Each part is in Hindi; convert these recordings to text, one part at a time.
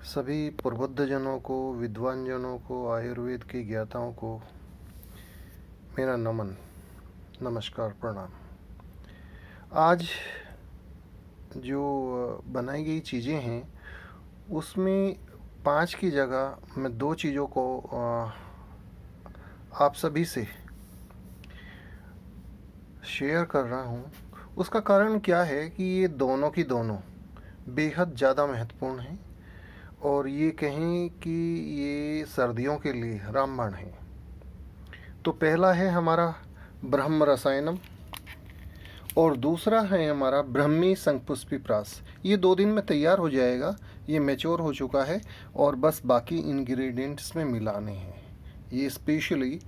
सभी प्रबुद्ध जनों को, विद्वान जनों को, आयुर्वेद के ज्ञाताओं को मेरा नमन, नमस्कार, प्रणाम। आज जो बनाई गई चीज़ें हैं उसमें 5 की जगह मैं 2 चीज़ों को आप सभी से शेयर कर रहा हूँ। उसका कारण क्या है कि ये दोनों की दोनों बेहद ज़्यादा महत्वपूर्ण हैं और ये कहें कि ये सर्दियों के लिए रामबाण है। तो पहला है हमारा ब्रह्म रसायनम और दूसरा है हमारा ब्रह्मी संपुष्पी प्रास। ये 2 दिन में तैयार हो जाएगा, ये मैच्योर हो चुका है और बस बाकी इंग्रेडिएंट्स में मिलाने हैं। ये स्पेशली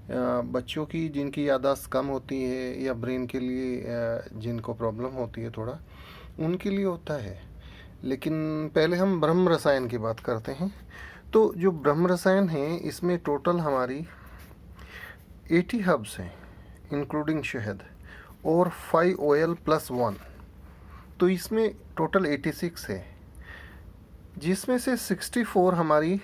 बच्चों की जिनकी याददाश्त कम होती है या ब्रेन के लिए जिनको प्रॉब्लम होती है थोड़ा, उनके लिए होता है। लेकिन पहले हम ब्रह्म रसायन की बात करते हैं। तो जो ब्रह्म रसायन है इसमें टोटल हमारी 80 हर्ब्स हैं इंक्लूडिंग शहद और 5 ऑयल प्लस 1, तो इसमें टोटल 86 है, जिसमें से 64 हमारी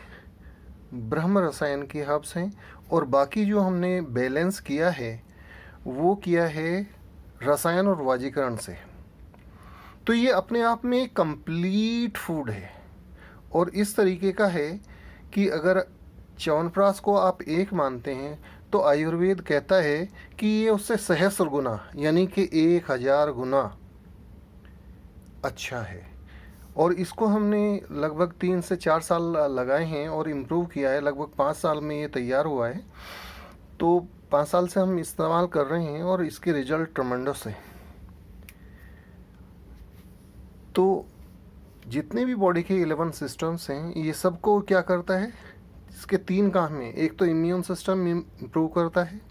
ब्रह्म रसायन की हर्ब्स हैं और बाकी जो हमने बैलेंस किया है वो किया है रसायन और वाजीकरण से। तो ये अपने आप में एक कंप्लीट फूड है और इस तरीके का है कि अगर च्यवनप्राश को आप एक मानते हैं तो आयुर्वेद कहता है कि ये उससे सहस्र गुना यानी कि 1000 गुना अच्छा है। और इसको हमने लगभग 3 से 4 साल लगाए हैं और इम्प्रूव किया है। लगभग 5 साल में ये तैयार हुआ है, तो 5 साल से हम इस्तेमाल कर रहे हैं और इसके रिजल्ट ट्रमेंडस है। तो जितने भी बॉडी के 11 सिस्टम्स हैं ये सबको क्या करता है, इसके 3 काम हैं। एक तो इम्यून सिस्टम इम्प्रूव करता है,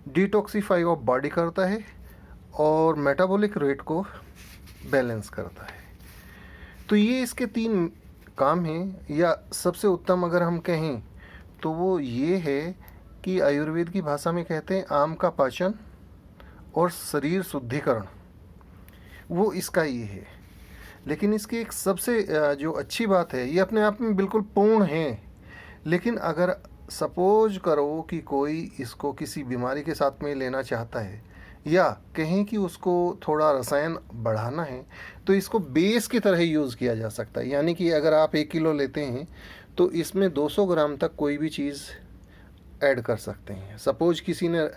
डिटॉक्सीफाई ऑफ बॉडी करता है और मेटाबॉलिक रेट को बैलेंस करता है। तो ये इसके 3 काम हैं। या सबसे उत्तम अगर हम कहें तो वो ये है कि आयुर्वेद की भाषा में कहते हैं आम का पाचन और शरीर शुद्धिकरण, वो इसका ये है। लेकिन इसकी एक सबसे जो अच्छी बात है, ये अपने आप में बिल्कुल पूर्ण है, लेकिन अगर सपोज करो कि कोई इसको किसी बीमारी के साथ में लेना चाहता है या कहें कि उसको थोड़ा रसायन बढ़ाना है, तो इसको बेस की तरह यूज़ किया जा सकता है। यानी कि अगर आप 1 किलो लेते हैं तो इसमें 200 ग्राम तक कोई भी चीज़ ऐड कर सकते हैं। सपोज किसी ने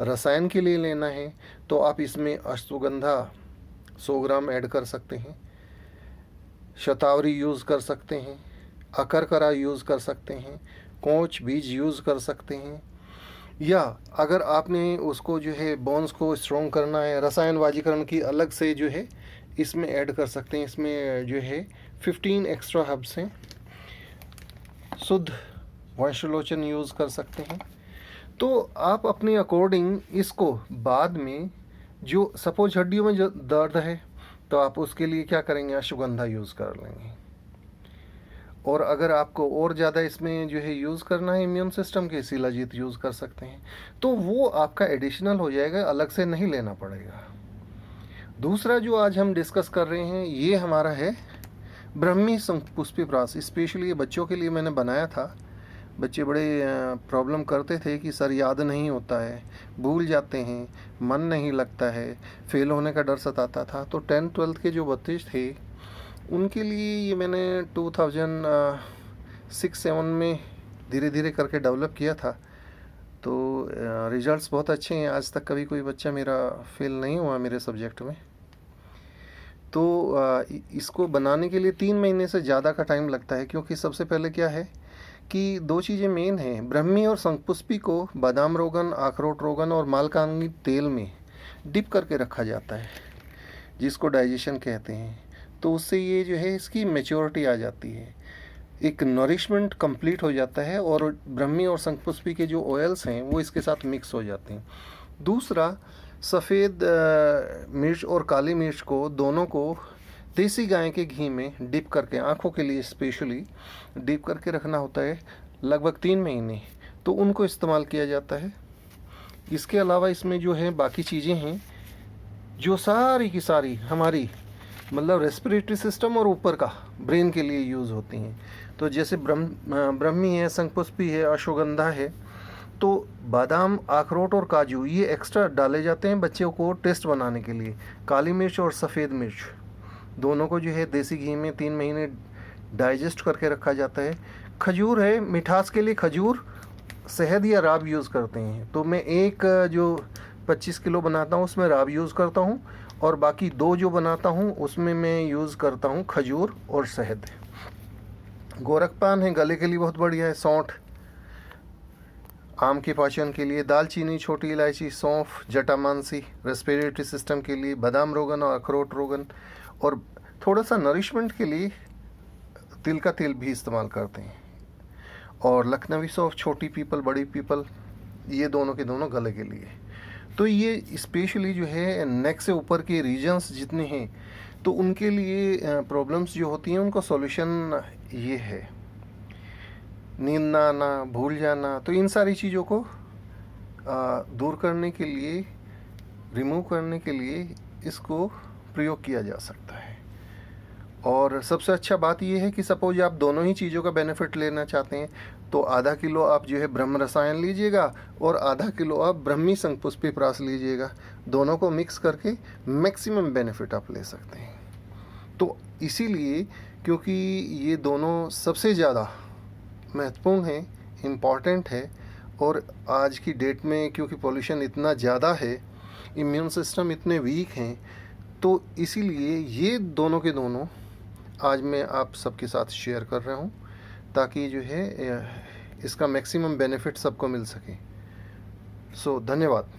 रसायन के लिए लेना है तो आप इसमें अश्वगंधा 100 ग्राम ऐड कर सकते हैं, शतावरी यूज़ कर सकते हैं, अकरकरा यूज़ कर सकते हैं, कोंच बीज यूज़ कर सकते हैं। या अगर आपने उसको जो है बोन्स को स्ट्रॉन्ग करना है, रसायन वाजीकरण की अलग से जो है इसमें ऐड कर सकते हैं। इसमें जो है 15 एक्स्ट्रा हर्ब्स हैं। शुद्ध वंशलोचन यूज़ कर सकते हैं। तो आप अपने अकॉर्डिंग इसको बाद में, जो सपोज हड्डियों में जो दर्द है तो आप उसके लिए क्या करेंगे, अश्वगंधा यूज़ कर लेंगे। और अगर आपको और ज़्यादा इसमें जो है यूज़ करना है इम्यून सिस्टम के, शिलाजीत यूज़ कर सकते हैं। तो वो आपका एडिशनल हो जाएगा, अलग से नहीं लेना पड़ेगा। दूसरा जो आज हम डिस्कस कर रहे हैं ये हमारा है ब्रह्मी संपुष्पी प्रास। स्पेशली ये बच्चों के लिए मैंने बनाया था। बच्चे बड़े प्रॉब्लम करते थे कि सर याद नहीं होता है, भूल जाते हैं, मन नहीं लगता है, फेल होने का डर सताता था। तो 10th-12th के जो बच्चे थे उनके लिए ये मैंने 2006-07 में धीरे धीरे करके डेवलप किया था। तो रिजल्ट्स बहुत अच्छे हैं। आज तक कभी कोई बच्चा मेरा फेल नहीं हुआ मेरे सब्जेक्ट में। तो इसको बनाने के लिए 3 महीने से ज़्यादा का टाइम लगता है, क्योंकि सबसे पहले क्या है कि 2 चीज़ें मेन हैं। ब्रह्मी और संपुष्पी को बादाम रोगन, अखरोट रोगन और मालकानगी तेल में डिप करके रखा जाता है, जिसको डाइजेशन कहते हैं। तो उससे ये जो है इसकी मैच्योरिटी आ जाती है, एक नरिशमेंट कंप्लीट हो जाता है और ब्रह्मी और संपुष्पी के जो ऑयल्स हैं वो इसके साथ मिक्स हो जाते हैं। दूसरा, सफ़ेद मिर्च और काली मिर्च को दोनों को देसी गाय के घी में डिप करके, आँखों के लिए स्पेशली डिप करके रखना होता है लगभग 3 महीने, तो उनको इस्तेमाल किया जाता है। इसके अलावा इसमें जो है बाकी चीज़ें हैं जो सारी की सारी हमारी मतलब रेस्पिरेटरी सिस्टम और ऊपर का ब्रेन के लिए यूज़ होती हैं। तो जैसे ब्रह्मी है, शंखपुष्पी है, अश्वगंधा है, तो बादाम, अखरोट और काजू ये एक्स्ट्रा डाले जाते हैं बच्चों को टेस्ट बनाने के लिए। काली मिर्च और सफ़ेद मिर्च दोनों को जो है देसी घी में 3 महीने डाइजेस्ट करके रखा जाता है। खजूर है, मिठास के लिए खजूर, शहद या राब यूज़ करते हैं। तो मैं एक जो 25 किलो बनाता हूँ उसमें राब यूज़ करता हूँ, और बाकी 2 जो बनाता हूँ उसमें मैं यूज़ करता हूँ खजूर और शहद। गोरखपान है, गले के लिए बहुत बढ़िया है। सौंठ आम के पाचन के लिए। दालचीनी, छोटी इलायची, सौंफ, जटामांसी रेस्पिरेटरी सिस्टम के लिए। बादाम रोगन और अखरोट रोगन, और थोड़ा सा नरिशमेंट के लिए तिल का तेल भी इस्तेमाल करते हैं। और लखनवी सौंफ, छोटी पीपल, बड़ी पीपल, ये दोनों के दोनों गले के लिए। तो ये स्पेशली जो है नेक से ऊपर के रीजन्स जितने हैं, तो उनके लिए प्रॉब्लम्स जो होती हैं उनका सॉल्यूशन ये है। नींद ना आना, भूल जाना, तो इन सारी चीज़ों को दूर करने के लिए, रिमूव करने के लिए इसको प्रयोग किया जा सकता है। और सबसे अच्छा बात यह है कि सपोज आप दोनों ही चीज़ों का बेनिफिट लेना चाहते हैं, तो आधा किलो आप जो है ब्रह्म रसायन लीजिएगा और आधा किलो आप ब्रह्मी शंखपुष्पी प्राश लीजिएगा। दोनों को मिक्स करके मैक्सिमम बेनिफिट आप ले सकते हैं। तो इसीलिए, क्योंकि ये दोनों सबसे ज़्यादा महत्वपूर्ण है, इम्पॉर्टेंट है, और आज की डेट में क्योंकि पॉल्यूशन इतना ज़्यादा है, इम्यून सिस्टम इतने वीक हैं, तो इसीलिए ये दोनों के दोनों आज मैं आप सबके साथ शेयर कर रहा हूँ, ताकि जो है इसका मैक्सिमम बेनिफिट सबको मिल सके। सो धन्यवाद।